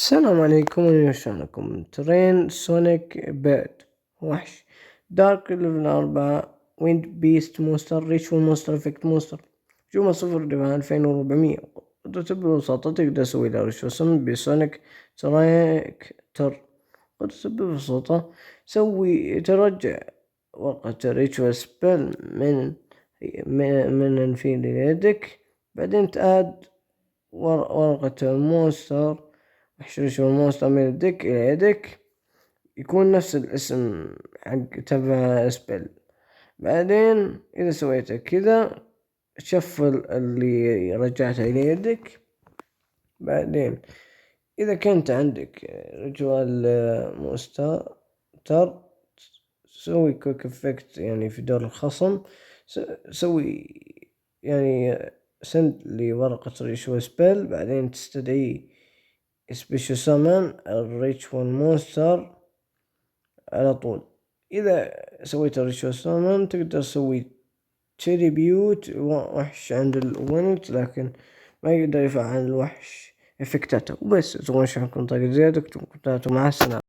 السلام عليكم وشلونكم. ترين سونيك بيرد وحش دارك ليفل 4 ويند بيست مونستر ريتشوال مونستر افكت مونستر جمعة 0 2400. قدرته ببساطة تقدر تسوي له ريتشوال بسونيك تراكتر. قدرته ببساطة ترجع ورقة ريتشوال سبيل من الفيل ليدك، بعدين تأد ورقة المونستر وحش المونستر من يدك إلى يدك، يكون نفس الاسم حق تبع سبيل. بعدين إذا سويت كذا شفل اللي رجعته إلى يدك. بعدين إذا كنت عندك رجوال مونستر سوي كويك افكت، يعني في دور الخصم سوي يعني سند لي ورقة ريشوال سبيل، بعدين تستدعي سبيشال سامن الريتشوال مونستر على طول. إذا سويت الريتشوال سامن تقدر تسوي تريبيوت وحش عند الونت، لكن ما يقدر يفعل الوحش افكتاته. وبس تبغون شحنكم طاقة زيادة اكتبوا كومنتات، ومع السلامة.